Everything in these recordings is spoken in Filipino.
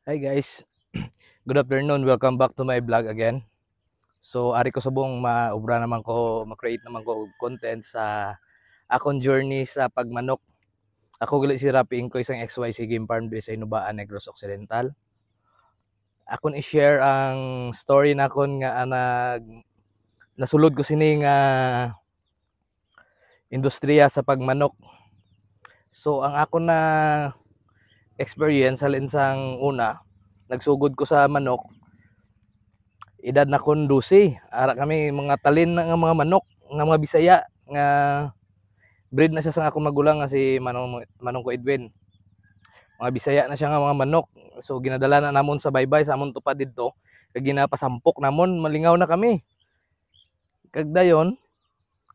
Hi guys, good afternoon. Welcome back to my vlog again. So ari ko subong maubra naman ko, ma-create naman ko og content sa akong journey sa pagmanok. Ako gali si Rapi Inko, isang XYZ game farm diri sa Inubaan, Negros Occidental. Akon i-share ang story nakon nga nasulod ko sini nga industriya sa pagmanok. So ang ako na experience halin sang una, nagsugod ko sa manok. Edad na kon 12. Ara kami mga talin nga mga manok, nga mga Bisaya nga breed na siya sa akong magulang nga si Manong ko Edwin. Mga Bisaya na siya nga mga manok. So ginadala na namon sa baybay sa amon tupad didto. Kag ginapasampok namon, malingaw na kami. Kag dayon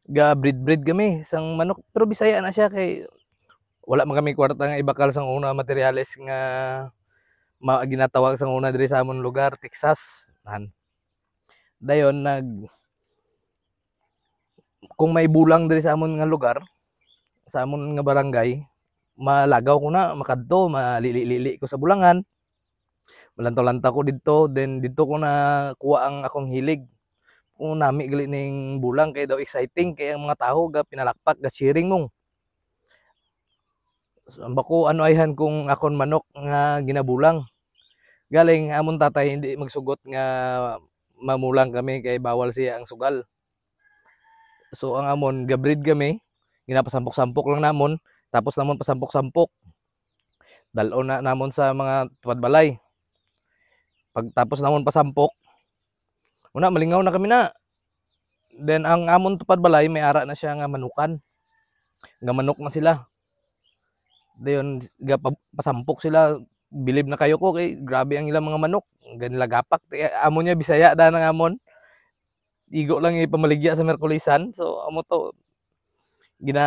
ga breed kami sang manok, pero Bisaya na siya kay wala man kami kwarta nga ibakal sang una materyales nga ginatawag sang una diri sa amon lugar, Texas. Dayon kung may bulang diri sa amon nga lugar, sa amon nga barangay, malagaw ko na makadto, malili-lili ko sa bulangan. Malantaw-lantaw ko didto, then didto ko na kuha ang akong hilig. Kung nami gali ning bulang kay daw exciting kay ang mga tawo ga pinalakpak ga cheering mong. So, bako ano ayhan kung akon manok nga ginabulang. Galing amon tatay hindi magsugot nga mamulang kami kay bawal siya ang sugal. So ang amon gabreed kami, ginapasampok-sampok lang namon, tapos namon pasampok-sampok. Dalon na namon sa mga tupad balay. Pagtapos namon pasampok, una malingaw na kami na. Then ang amon tupad balay may ara na siya nga manukan. Nga manok na sila. Dayon pasampok sila, bilib na kayo ko kay grabe ang ilang mga manok. Ganila gapak. Amon niya Bisaya da nang amon. Igo lang ipamaligya sa Merkulisan. So amo to gina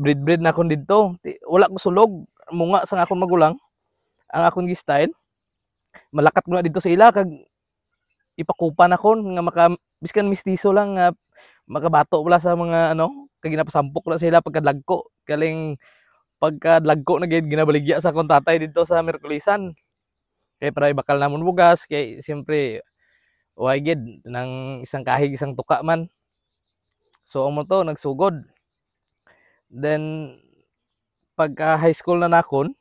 breed na kon didto. Wala ko sulog, munga sa akong magulang. Ang akong gi-style, malakat ko na dito sa ila kag ipakupan ako nga biskan mistiso lang nga makabato wala sa mga ano, kag ginapasampok na sila pagkadlagko. Kaling pagkadlagko na gid ginabaligya sa akong tatay dito sa Merkulisan. Kay para ibakal namon bugas kay siyempre way gid nang isang kahig isang tuka man. So amo to nagsugod. Then pagka high school na nakon,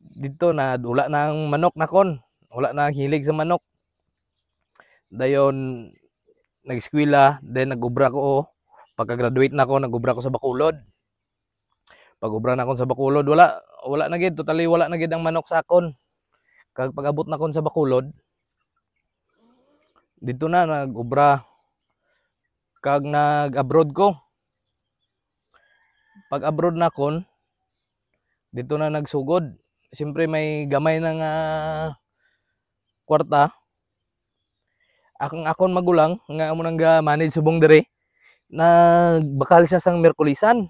dito na wala na ang manok nakon. Wala na ang hilig sa manok. Dayon nag-eskwela, then nag-ubra ko. Pagka-graduate na ako, nag-ubra ko sa Bacolod. Pag-ubra na ako sa Bacolod, wala na gid, totally wala na gid ang manok sa akon. Kag pag-abot na kon sa Bacolod, dito na nag-ubra kag nag-abroad ko. Pag-abroad na kon, dito na nagsugod. Siyempre may gamay na nga kwarta. Akon magulang nga amo nang ga-manage subong diri. Nagbakal siya sang Merkulisan.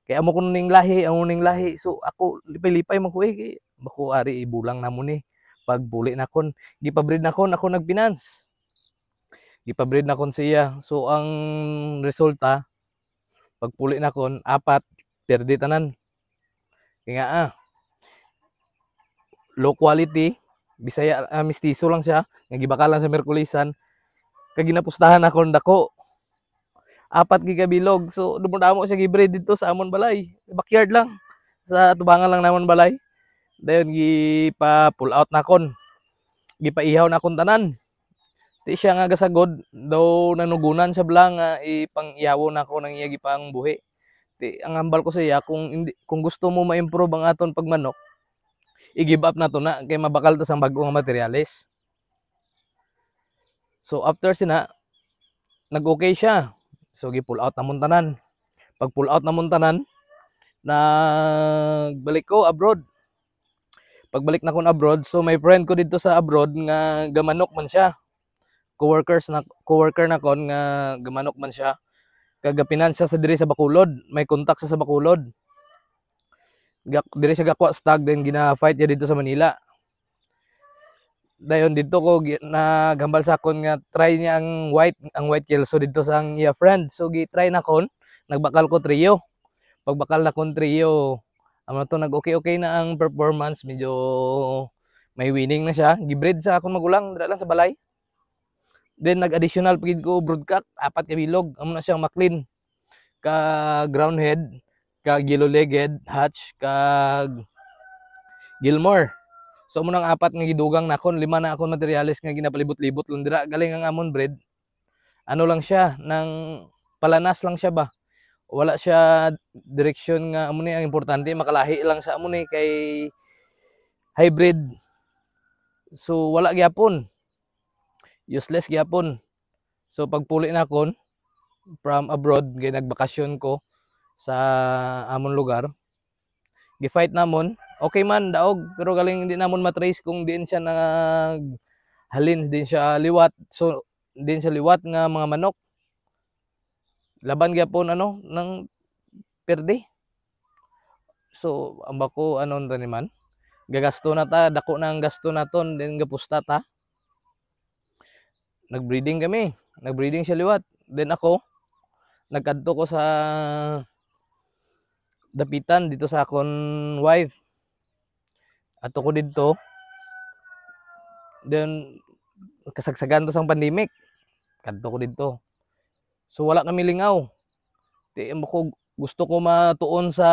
Kaya amo ko ning lahi. So ako lipay-lipay man ko kay bako ari ibulang namon ni. Pagbuli na kon, gipabreed na kon ako nagfinance. Gipabreed na kon siya. So ang resulta pagpuli na kon, 4 perdi tanan. Kaya low quality, Bisaya, mistiso lang siya, nga gibakalan sa Merkulisan. Kag ginapustahan akon dako. 4 gigabilog. So dumodamo siya gibreed dito sa amon balay. Backyard lang. Sa tubangan lang namon balay. Dayon pull out na kon. Gipaihaw na kon tanan. Di siya nga gasagod, daw nanugunan siya blang nga ipang-ihawo na ko nang iya gipang buhi. Di ang hambal ko sa iya kung gusto mo ma-improve ang aton pagmanok, i-give up na to na kay mabakal ta sang bag-o nga materyales. So after sina nag-okay siya. So gi-pull out namon tanan. Pag pull out namon tanan, nagbalik ko abroad. Pagbalik na kon abroad, so may friend ko dito sa abroad nga gamanok man siya. Coworker na kon nga gamanok man siya. Kagapinan siya sa diri sa Bacolod, may contact sa Bacolod. Diri siya gakuha stag, then gina-fight niya dito sa Manila. Dayon dito ko naghambal sa akon nga try niya ang white kelso dito sa ang iya friend. So gi-try na kon, nagbakal ko trio. Pagbakal na kon trio, Amo to nag-okay na ang performance, medyo may winning na siya. Gibreed sa akong magulang dira lang sa balay. Then nag-additional pagid ko broodcock, 4 ka bilog. Amo na siyang McLean ka ground head, ka yellow-legged hatch, ka Gilmore. So amo nang 4 nga gidugang nakon, 5 na akong materialis nga ginapalibot-libot lang dira. Galing ang amon breed. Ano lang siya, nang palanas lang siya ba. Wala siya direksyon nga amo ni ang importante makalahi lang sa amo ni kay hybrid. So wala gyapon. Useless gyapon. So pagpuli na kon from abroad, kay nagbakasyon ko sa amon lugar. Gi-fight namon, okay man daog, pero galing hindi namon matrace kung diin siya halin, din siya liwat. So din siya liwat nga mga manok. Laban gyapon ano nang perde. So ang bako anon ta ni man, gagasto na ta, dako na ang gasto naton, then gapusta ta. Nagbreeding kami, nagbreeding siya liwat. Then ako nagkadto ko sa dapitan dito sa akon wife. Ato ko dito. Then kasagsagan to sang pandemic. Kadto ko dito. So wala kami lingaw. Di mo ko gusto ko matuon sa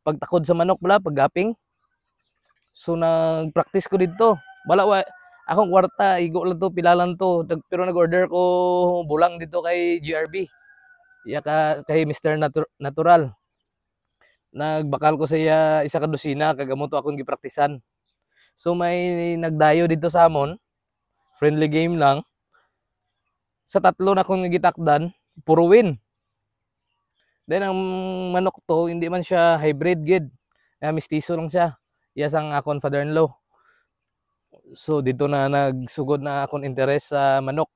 pagtakod sa manok bala, paggaping. So nagpractice ko dito. Bala akong kwarta, igo lang to, pilalan to. Pero nag-order ko bulang dito kay GRB. Iya kay Mr. Natural. Nagbakal ko sa iya isa ka dosina, kagamo to akong gipraktisan. So may nagdayo dito sa amon. Friendly game lang. Sa 3 na akong gitakdan, puro win. Then ang manok to, hindi man siya hybrid gid. Mistiso lang siya. Iya sang akong father-in-law. So dito na nagsugod na akong interes sa manok.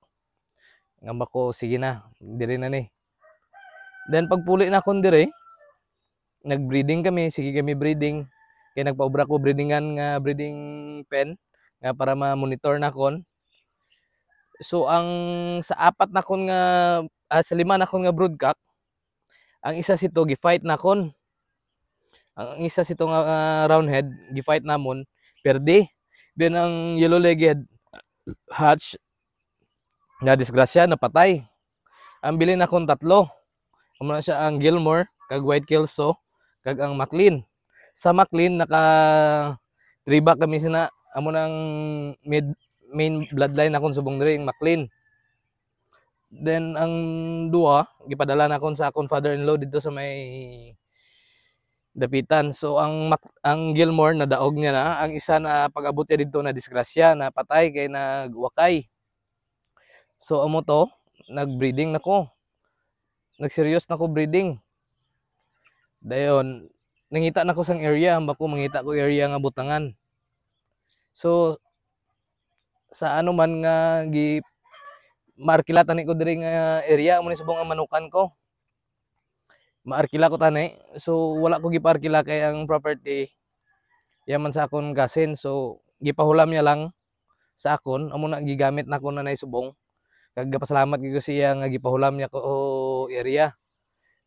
Ngamba ko sige na, diri na ni. Then pagpuli na akong diri, nagbreeding kami, sige kami breeding. Kaya nagpaubra ko breedingan nga breeding pen nga para ma-monitor na kon. So ang sa 4 na kon nga sa 5 na kon nga broodcock, ang isa sito gi-fight na kon. Ang isa sito nga roundhead gi-fight namon, perde. Then ang yellow-legged hatch na disgrasya, napatay. Ang bilin akong 3. Amo na siya ang Gilmore, kag White Kelso, kag ang McLean. Sa McLean naka tribak kami sina amo nang main bloodline akong subong diri ang McLean. Then ang duha gipadala na akon sa akong father-in-law dito sa may dapitan. So ang Gilmore na daog niya na, ang isa na pag-abot niya dito na disgrasya, na patay kay nagwakay. So amo to, nagbreeding nako. Nagseryos nako breeding. Dayon nangita nako sang area, hamba ko mangita ko area nga butangan. So sa ano man nga maarkila tani ko diri nga area mo ni subong ang manukan ko. Maarkila ko tani. So wala ko gipaarkila kay ang property yaman sa akon gasin. So gipahulam niya lang sa akon, amo na gigamit nako na naisubong. Kag pasalamat gyud ko siya nga gipahulam niya ko area.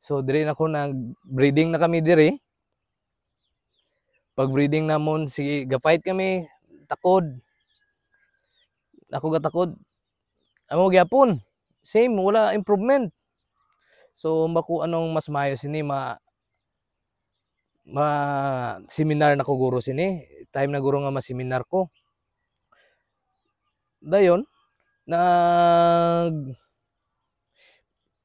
So diri na ko nag-breeding na kami diri. Pag breeding namon si ga-fight kami, takod. Ako gatakod. Amo gyapon. Same, wala improvement. So bako anong mas maayo sini seminar na ko guro sini. Time na guro nga ma-seminar ko. Dayon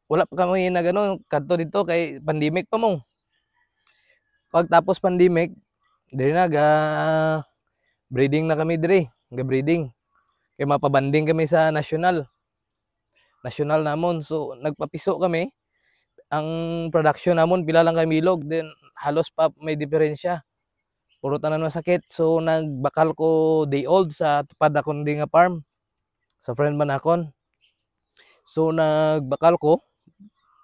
wala pa kami na gano kadto dito kay pandemic pa mo. Pagtapos pandemic, diri na breeding na kami diri, breeding. Kay mapabanding kami sa national namon. So nagpapiso kami. Ang production namon pila lang kay milog, then halos pa may diferensya. Puro tanan masakit. So nagbakal ko day old sa tupad akon di nga farm. Sa friend man akon. So nagbakal ko.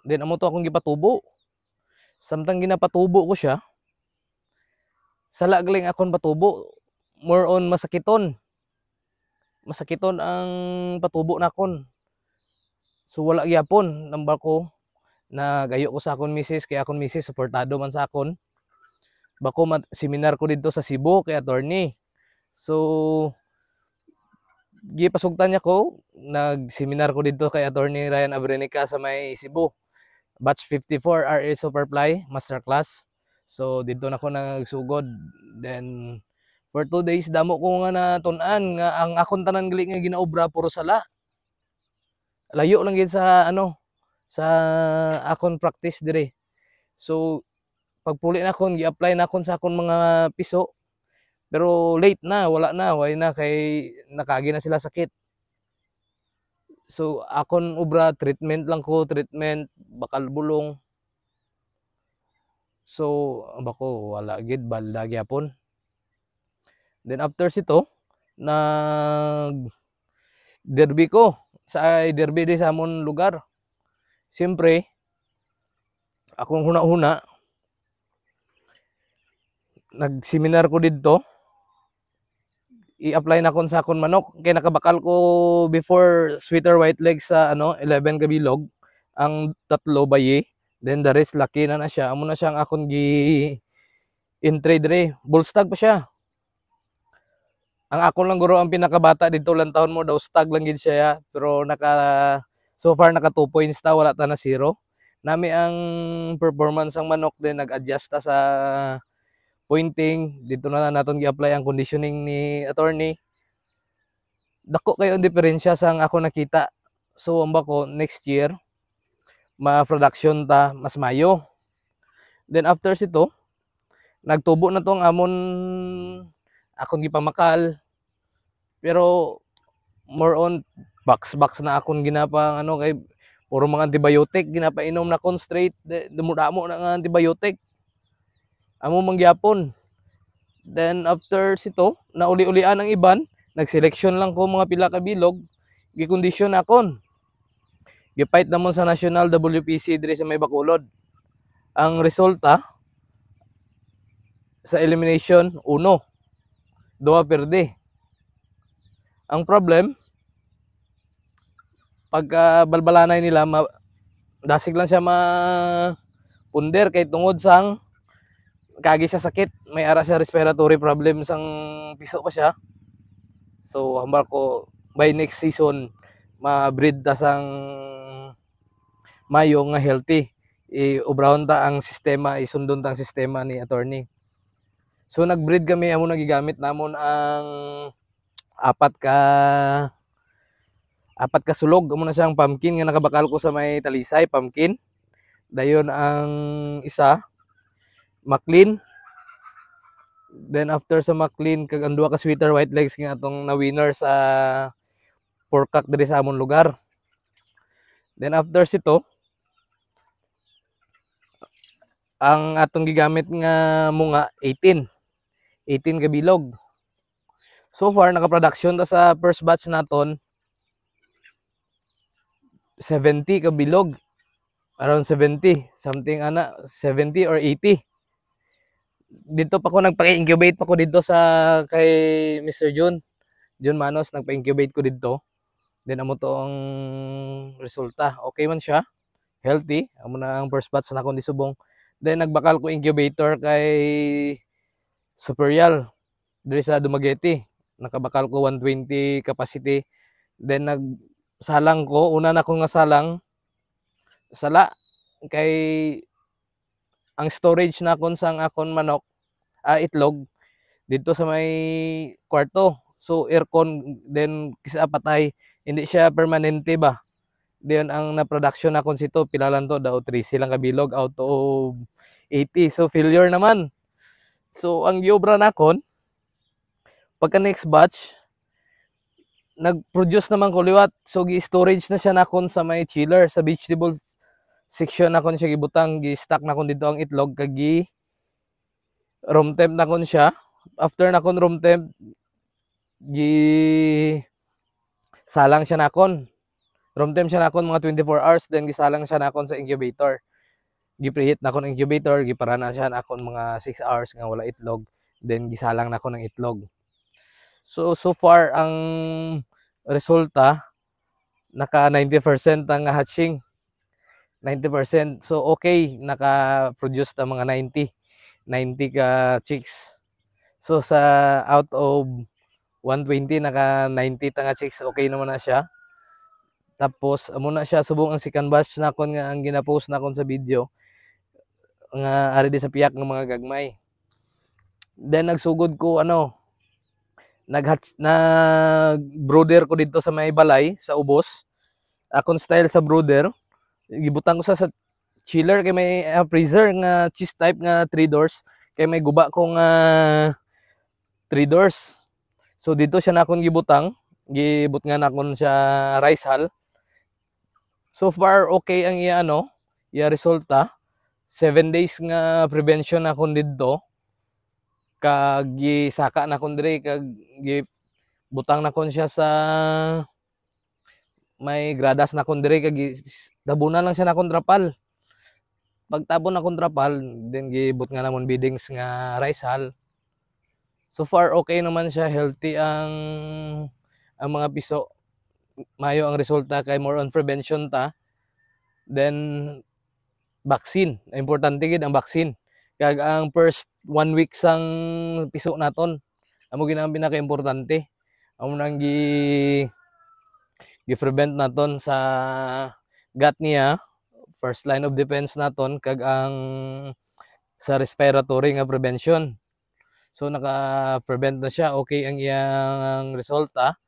Then amo to akong gipatubo. Samtang ginapatubo ko siya, sala galing akon patubo, more on masakiton. Masakiton ang patubo nakon. So wala gyapon nambal ko. Nagayo ko sa akon misis, kay akon misis suportado man sa akon. bako seminar ko dito sa Cebu kay attorney. So gipasugtan niya ko, nag-seminar ko dito kay attorney Ryan Abrenica sa may Cebu. Batch 54 RA Superfly Masterclass. So dito na ko nagsugod. Then for 2 days damo ko nga natun-an nga ang akong tanan gali nga ginaobra puro sala. Layo lang gid sa sa akon practice dire. So pagpuli na kon gi-apply na kon sa akon mga piso. Pero late na, wala na, way na kay nakagi na sila sakit. So akon obra treatment lang ko, treatment bakal bulong. So bako wala gid balda gyapon. Then after sito nag derby ko sa derby di sa amon lugar. Siyempre akong huna-huna nag-seminar ko didto. I-apply na kon sa akon manok kay nakabakal ko before sweeter white legs sa 11 kabilog, ang 3 bayi, then the rest laki na siya. Amo na siyang akon gi entry dire, bullstag pa siya. Ang akon lang guro ang pinakabata dito lang taon mo daw stag lang gid siya, pero so far naka 2 points ta, wala ta na 0. Nami ang performance ang manok din nag-adjust ta sa pointing. Dito na naton gi-apply ang conditioning ni attorney. Dako kayo ang diferensya sa ako nakita. So ang bako next year ma-production ta mas mayo. Then after sito nagtubo na tong amon akon gipamakal. Pero more on box na akon ginapa kay puro mga antibiotic ginapainom na kon straight. Damo na nga antibiotic. Amo mangyapon. Then after sito, nauli-ulian ang iban, nagseleksyon lang ko mga pila ka bilog, gi-condition akon. Gipight namon sa National WPC diri sa may Bacolod. Ang resulta sa elimination 1, 2 perde. Ang problem pagka balbalanay nila dasig lang siya punder kay tungod sang kagi sa sakit, may ara siya respiratory problems ang piso pa siya. So hambal ko by next season ma-breed ta sang mayo nga healthy. I-obrahon ta ang sistema, isundon ta ang sistema ni attorney. So nag-breed kami, amo nagigamit namon ang apat ka sulog. Amo na siyang pumpkin nga nakabakal ko sa may Talisay, pumpkin. Dayon ang isa McLean. Then after sa McLean kag ang 2 ka sweeter white legs nga atong na winner sa porkak diri sa amon lugar. Then after sito ang atong gigamit nga munga 18 ka bilog. So far naka-production ta sa first batch naton 70 ka bilog. Around 70, something 70 or 80. Dito pa ko nagpa-incubate pa ko dito sa kay Mr. John Manos, nagpa-incubate ko dito. Then amo to ang resulta. Okay man siya, healthy. Amo na ang first batch na akong disubong. Then nagbakal ko incubator kay Superial diri sa Dumaguete. Nakabakal ko 120 capacity. Then nagsalang ko, una na ko nga sala kay ang storage na kon sang akon manok itlog dito sa may kwarto. So aircon then kisa patay, hindi siya permanente ba. Then ang na-production na kon sito pila lang to daw 3 silang kabilog out of 80. So failure naman. So ang giobra na kon pagka next batch nag-produce naman ko liwat. So gi-storage na siya na kon sa may chiller sa vegetable section na kon siya gibutang, gi-stack na kon dito ang itlog kag room temp na kon siya. After na kon room temp salang siya na kon. Room temp siya na kon mga 24 hours, then gisalang siya na kon sa incubator. Gi-preheat na kon incubator, gipara na siya na kon mga 6 hours nga wala itlog, then gisalang na kon ng itlog. So far ang resulta naka 90% ang hatching. 90%. So okay, naka-produce ta mga 90. 90 ka chicks. So sa out of 120 naka 90 ta nga chicks, okay naman na siya. Tapos amo na siya subong ang second batch nakon nga ang gina-post nakon sa video nga ari di sa piyak ng mga gagmay. Then nagsugod ko nag-brooder ko dito sa may balay sa ubos. Akong style sa brooder, gibutang ko sa chiller kay may freezer nga cheese type nga 3 doors kay may guba kong 3 doors. So dito siya nakon gibutang, gibut nga nakon siya rice hull. So far okay ang iya resulta. 7 days nga prevention nakon didto. Kag gisaka nakon diri kag gibutang nakon siya sa may gradas nakon diri kag dabunan lang siya nakon trapal. Pagtabon nakon trapal, then gibut nga namon biddings nga rice hull. So far okay naman siya, healthy ang mga piso. Mayo ang resulta kay more on prevention ta. Then vaccine, importante gid ang vaccine. Kag ang first 1 week sang piso naton amo gid ang pinaka-importante. Amo nang gi-prevent naton sa gut niya, first line of defense naton kag ang sa respiratory nga prevention. So naka-prevent na siya, okay ang iyang resulta.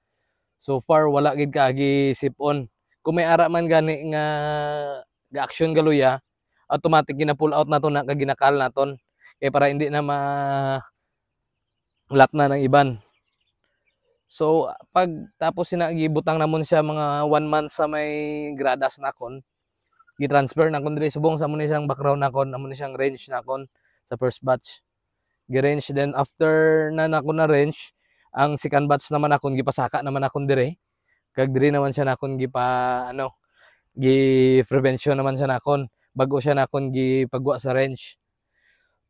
So far wala gid kaagi sipon. Kung may ara man gani nga ga-action galuya, automatic gina-pull out naton na kag ginakal naton kay para hindi na lat na ng iban. So pag tapos gibutang namon siya mga 1 month sa may gradas nakon, gi-transfer nakon diri subong sa mo ni siyang background nakon, amo ni siyang range nakon sa first batch. Gi-range, then after na nakon na range, ang second batch naman nakon gipasaka naman nakon diri. Kag diri naman siya nakon gi-prevention naman siya nakon bago siya nakon gipagwa sa range.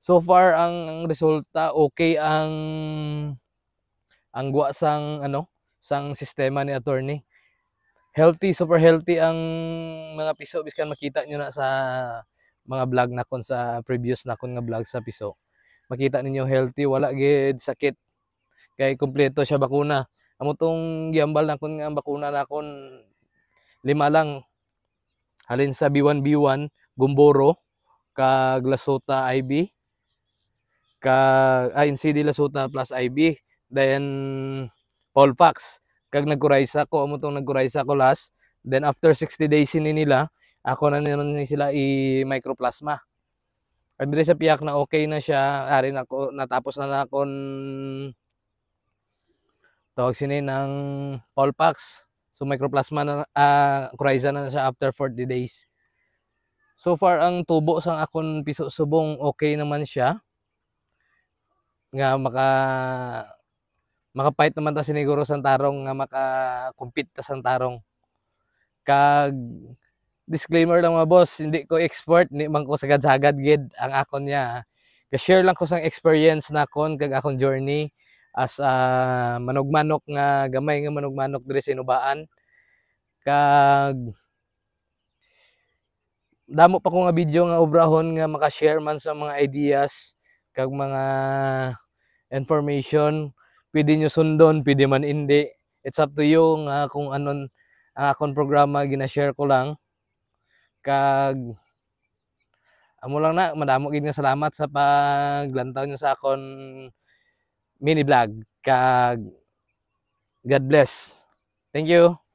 So far ang resulta okay ang gwa sang sistema ni attorney. Healthy, super healthy ang mga piso biskan makita nyo na sa mga vlog nakon sa previous nakon nga vlog sa piso. Makita ninyo healthy, wala gid sakit. Kay kumpleto siya bakuna. Amo tong giambal nakon nga bakuna nakon 5 lang. Halin sa B1B1, Gumboro, kag Lasota IB, kag NCD Lasota plus IB, then Polfax. Kag nagkuraysa ko, amo tong nagkuraysa ko last. Then after 60 days nila, ako na naman sila i-microplasma. Kag diri sa piyak na okay na siya, ari na ko natapos na nakon tawag sini ng Polfax. So microplasma na kuraysa na siya after 40 days. So far ang tubo sang akon piso subong okay naman siya. Nga maka-fight naman ta siniguro sang tarong nga maka-compete ta sang tarong. Kag disclaimer lang mga boss, hindi ko expert, hindi man ko sagad-sagad gid ang akon niya. Ka-share lang ko sang experience nakon kag akon journey as manugmanok nga gamay nga manugmanok diri sa Inubaan. Kag damo pa ko nga video nga obrahon nga maka-share man sa mga ideas kag mga information. Pwede nyo sundon, pwede man hindi. It's up to you nga kung anon ang akong programa gina-share ko lang. Kag amo lang na, madamo gid nga salamat sa paglantaw nyo sa akon mini vlog. Kag God bless. Thank you.